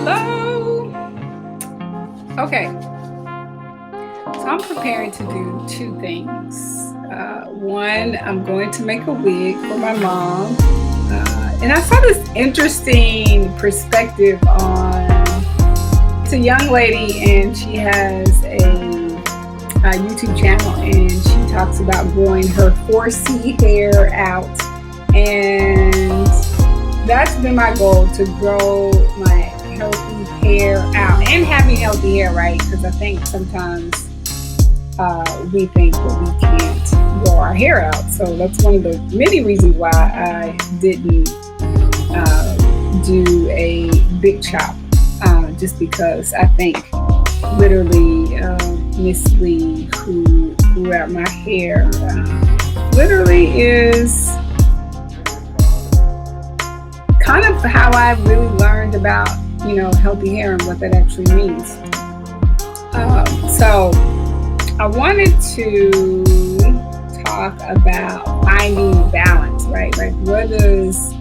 Hello. Okay, so I'm preparing to do two things. One, I'm going to make a wig for my mom. And I saw this interesting perspective on it's a young lady and she has a YouTube channel and she talks about growing her 4C hair out. And that's been my goal to grow my healthy hair out and having healthy hair, right? Because I think sometimes we think that we can't grow our hair out. So that's one of the many reasons why I didn't do a big chop, just because I think literally Miss Lee, who grew out my hair, literally is kind of how I really learned about, healthy hair and what that actually means. So I wanted to talk about finding balance, right? Like, what does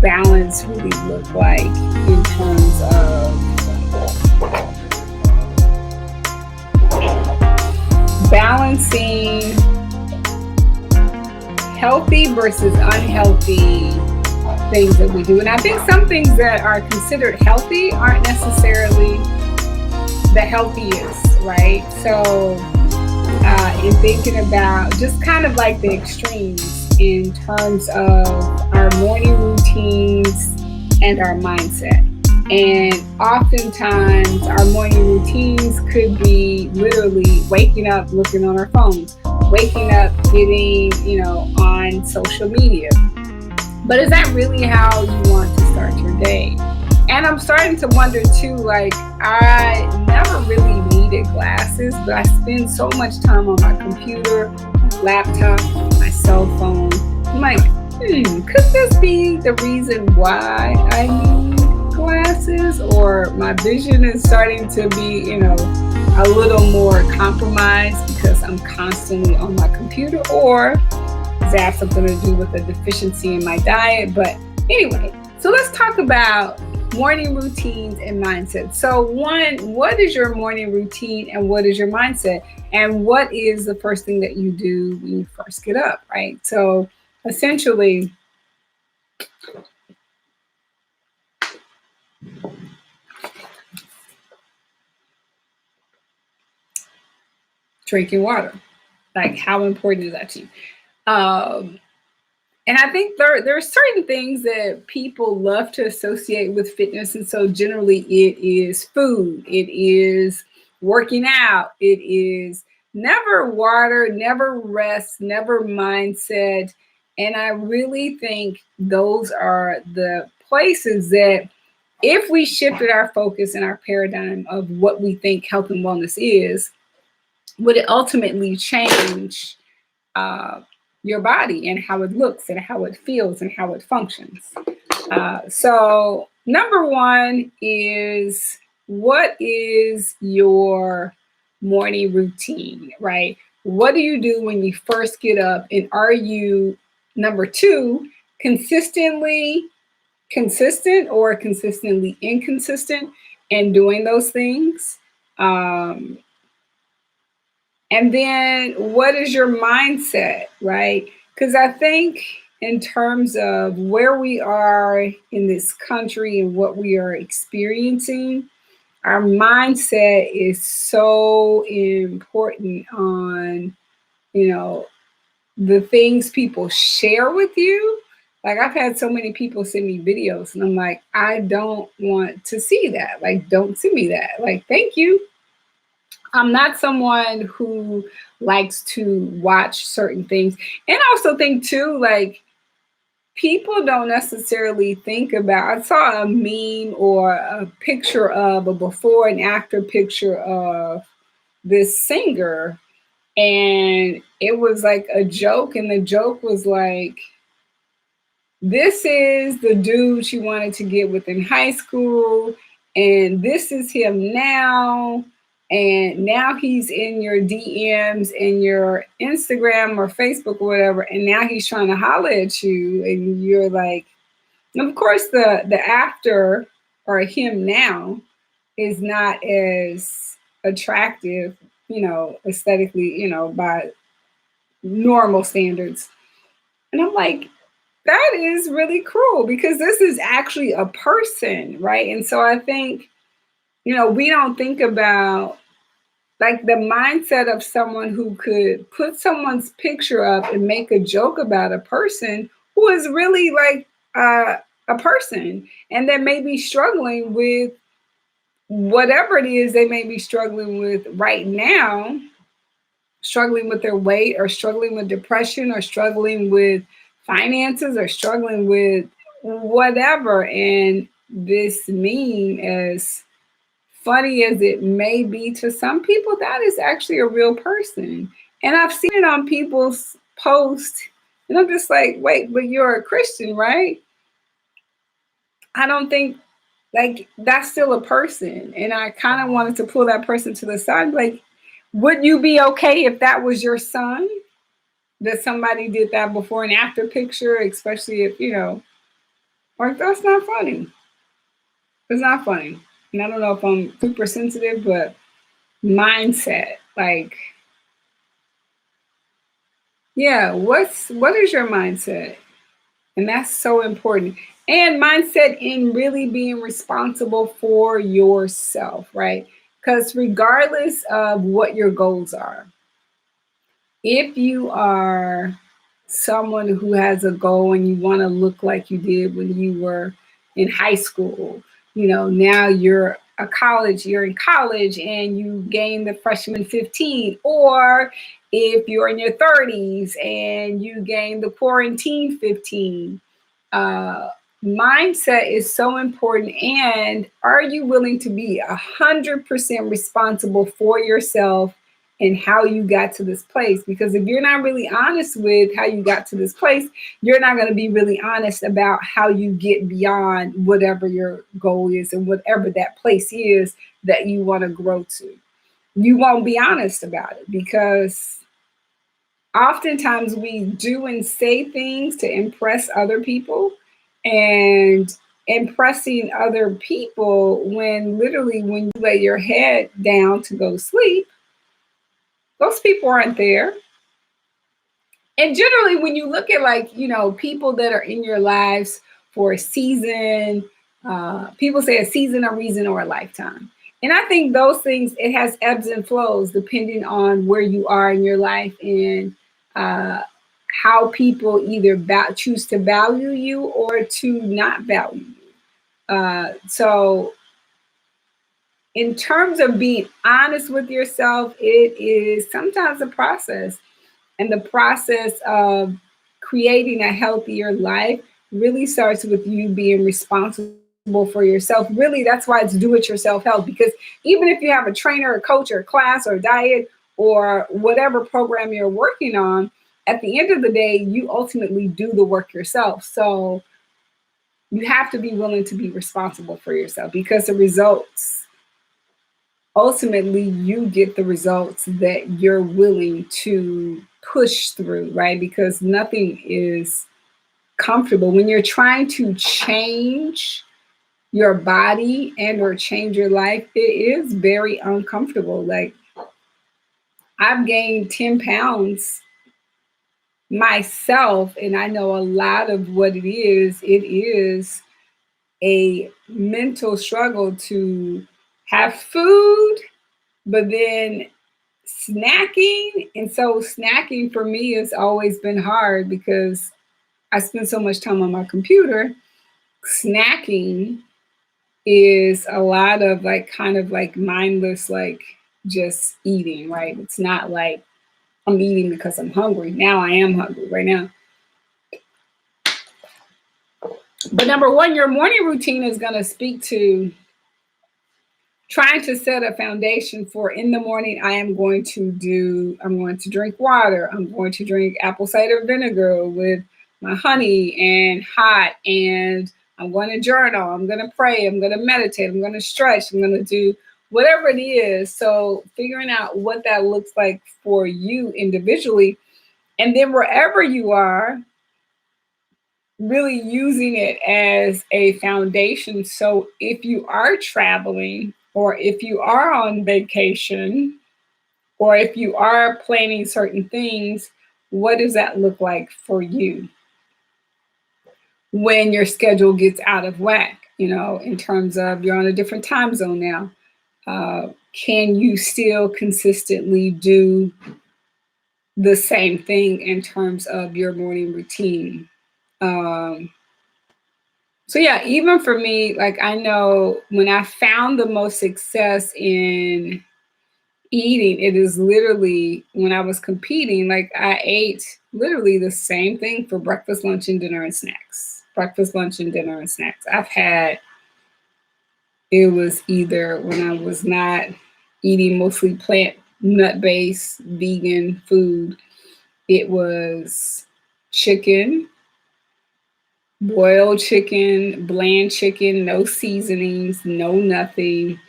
balance really look like in terms of balancing healthy versus unhealthy things that we do. And I think some things that are considered healthy aren't necessarily the healthiest, right? So, in thinking about just kind of like the extremes in terms of our morning routines and our mindset. And oftentimes, our morning routines could be literally waking up, looking on our phones, waking up, getting, on social media. But is that really how you want to start your day? And I'm starting to wonder too, like, I never really needed glasses, but I spend so much time on my computer, my laptop, my cell phone. I'm like, could this be the reason why I need glasses? Or my vision is starting to be, a little more compromised because I'm constantly on my computer? Or does it have something to do with a deficiency in my diet? But anyway, so let's talk about morning routines and mindset. So one, what is your morning routine and what is your mindset? And what is the first thing that you do when you first get up, right? So essentially, drinking water. Like, how important is that to you? Um, And I think there are certain things that people love to associate with fitness. And so generally it is food, it is working out, it is never water, never rest, never mindset. And I really think those are the places that if we shifted our focus and our paradigm of what we think health and wellness is, would it ultimately change uh, your body and how it looks and how it feels and how it functions. So, number one is, what is your morning routine, right? What do you do when you first get up? And are you, number two, consistently consistent or consistently inconsistent in doing those things? Um, and then what is your mindset, right? Because I think in terms of where we are in this country and what we are experiencing, our mindset is so important on, you know, the things people share with you. Like, I've had so many people send me videos and I'm like, I don't want to see that. Like, don't send me that. Like, thank you. I'm not someone who likes to watch certain things. And I also think too, like, people don't necessarily think about. I saw a meme or a picture of a before and after picture of this singer, and it was like a joke, and the joke was like, this is the dude she wanted to get with in high school, and this is him now. And now he's in your DMs in your Instagram or Facebook or whatever, and now he's trying to holler at you, and you're like, and of course, the after. or him now is not as attractive, aesthetically, by normal standards. And I'm like, that is really cruel because this is actually a person, right? And so I think, we don't think about like the mindset of someone who could put someone's picture up and make a joke about a person who is really like a person and that may be struggling with whatever it is they may be struggling with right now, struggling with their weight or struggling with depression or struggling with finances or struggling with whatever. And this meme, as funny as it may be to some people, that is actually a real person. And I've seen it on people's posts, and I'm just like, wait, but you're a Christian, right? I don't think like that's still a person. And I kind of wanted to pull that person to the side, like, would you be okay if that was your son? That somebody did that before and after picture, especially if, like that's not funny. It's not funny. And I don't know if I'm super sensitive, but mindset, like, yeah, what is your mindset? And that's so important. And mindset in really being responsible for yourself, right? Because regardless of what your goals are, if you are someone who has a goal and you want to look like you did when you were in high school, now you're in college and you gain the freshman 15, or if you're in your 30s and you gain the quarantine 15. uh, Mindset is so important. And are you willing to be 100% responsible for yourself and how you got to this place? Because if you're not really honest with how you got to this place, you're not going to be really honest about how you get beyond whatever your goal is and whatever that place is that you want to grow to. You won't be honest about it because oftentimes we do and say things to impress other people, and impressing other people when literally when you lay your head down to go to sleep, those people aren't there. And generally when you look at like, people that are in your lives for a season, people say a season, a reason, or a lifetime. And I think those things, it has ebbs and flows depending on where you are in your life and uh, how people either choose to value you or to not value you. So in terms of being honest with yourself, it is sometimes a process. And the process of creating a healthier life really starts with you being responsible for yourself. Really, that's why it's do it yourself health. Because even if you have a trainer, a coach, or a class, or a diet, or whatever program you're working on, at the end of the day, you ultimately do the work yourself. So you have to be willing to be responsible for yourself because the results, ultimately, you get the results that you're willing to push through, right? Because nothing is comfortable when you're trying to change your body and or change your life. It is very uncomfortable. Like I've gained 10 pounds myself, and I know a lot of what it is. It is a mental struggle to have food, but then snacking. And so snacking for me has always been hard because I spend so much time on my computer. Snacking is a lot of like kind of like mindless, like just eating, right? It's not like I'm eating because I'm hungry. Now I am hungry right now. But number one, your morning routine is going to speak to trying to set a foundation for in the morning. I'm going to drink water. I'm going to drink apple cider vinegar with my honey and hot, and I'm going to journal. I'm going to pray. I'm going to meditate. I'm going to stretch. I'm going to do whatever it is. So figuring out what that looks like for you individually. And then wherever you are, really using it as a foundation. So if you are traveling, or if you are on vacation, or if you are planning certain things, what does that look like for you when your schedule gets out of whack? In terms of you're on a different time zone now. Can you still consistently do the same thing in terms of your morning routine? Um, so yeah, even for me, like I know when I found the most success in eating, it is literally when I was competing, like I ate literally the same thing for breakfast, lunch, and dinner and snacks. Breakfast, lunch, and dinner and snacks. It was either when I was not eating mostly plant, nut based, vegan food, it was chicken, boiled chicken, bland chicken, no seasonings, no nothing.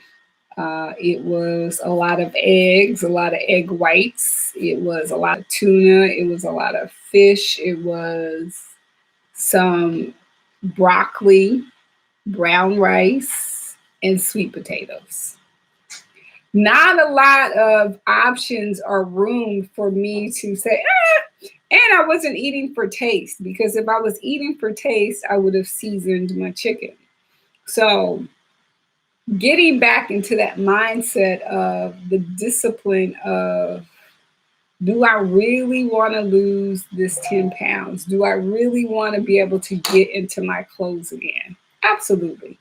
It was a lot of eggs, a lot of egg whites. It was a lot of tuna. It was a lot of fish. It was some broccoli, brown rice, and sweet potatoes. Not a lot of options or room for me to say, and I wasn't eating for taste, because if I was eating for taste, I would have seasoned my chicken. So getting back into that mindset of the discipline of, do I really want to lose this 10 pounds? Do I really want to be able to get into my clothes again? Absolutely.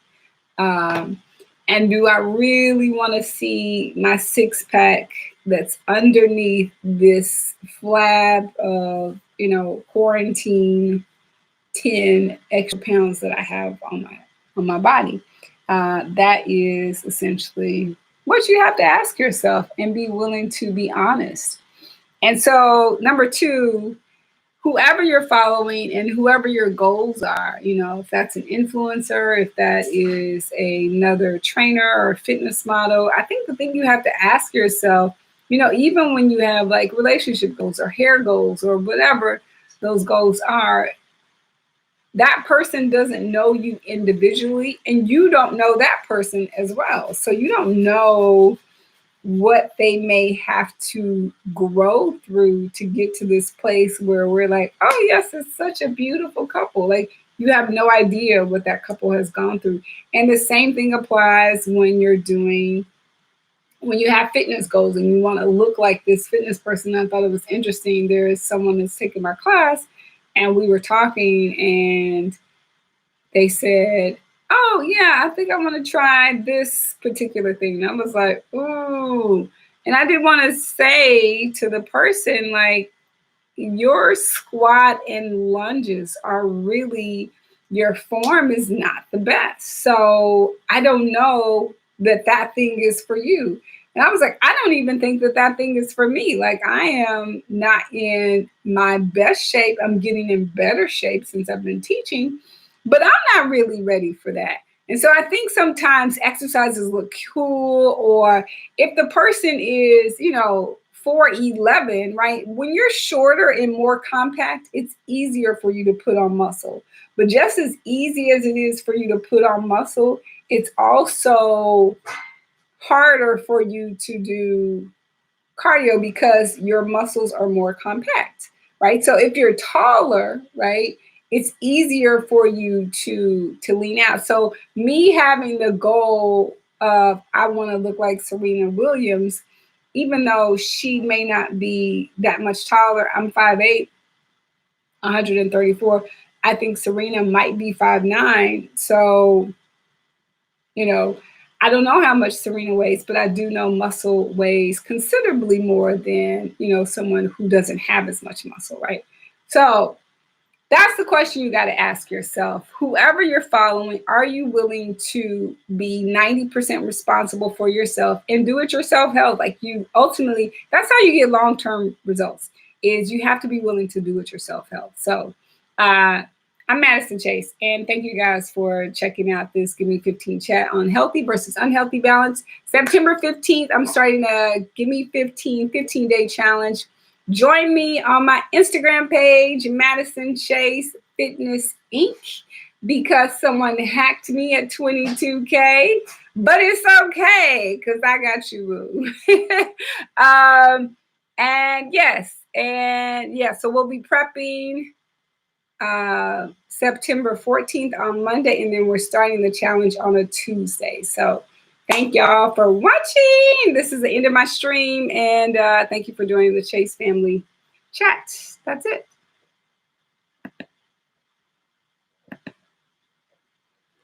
Um, and do I really want to see my six pack that's underneath this flab of, quarantine 10 extra pounds that I have on my body? That is essentially what you have to ask yourself and be willing to be honest. And so, number two, whoever you're following and whoever your goals are, if that's an influencer, if that is another trainer or fitness model, I think the thing you have to ask yourself, even when you have like relationship goals or hair goals or whatever those goals are, that person doesn't know you individually, and you don't know that person as well. So you don't know what they may have to grow through to get to this place where we're like, oh, yes, it's such a beautiful couple. Like, you have no idea what that couple has gone through. And the same thing applies when you have fitness goals and you want to look like this fitness person. I thought it was interesting. There is someone that's taking my class, and we were talking, and they said, oh, yeah, I think I want to try this particular thing. And I was like, ooh. And I did want to say to the person, like, your squat and lunges are really, your form is not the best. So I don't know that thing is for you. And I was like, I don't even think that thing is for me. Like, I am not in my best shape. I'm getting in better shape since I've been teaching, but I'm not really ready for that. And so I think sometimes exercises look cool, or if the person is, 4'11", right? When you're shorter and more compact, it's easier for you to put on muscle. But just as easy as it is for you to put on muscle, it's also harder for you to do cardio because your muscles are more compact, right? So if you're taller, right, it's easier for you to lean out. So me having the goal of, I want to look like Serena Williams, even though she may not be that much taller. I'm 5'8", 134. I think Serena might be 5'9". So, you know, I don't know how much Serena weighs, but I do know muscle weighs considerably more than, someone who doesn't have as much muscle, right? So that's the question you got to ask yourself. Whoever you're following, are you willing to be 90% responsible for yourself and do it yourself health? Like, you ultimately, that's how you get long-term results, is you have to be willing to do it yourself health. So I'm Madison Chase, and thank you guys for checking out this Give Me 15 chat on healthy versus unhealthy balance. September 15th, I'm starting a Give Me 15-day challenge. Join me on my Instagram page, Madison Chase Fitness Inc. because someone hacked me at 22K, but it's okay because I got you, Woo. And yes, and yeah, so we'll be prepping September 14th on Monday, and then we're starting the challenge on a Tuesday. So thank y'all for watching. This is the end of my stream, and thank you for joining the Chase Family Chat. That's it.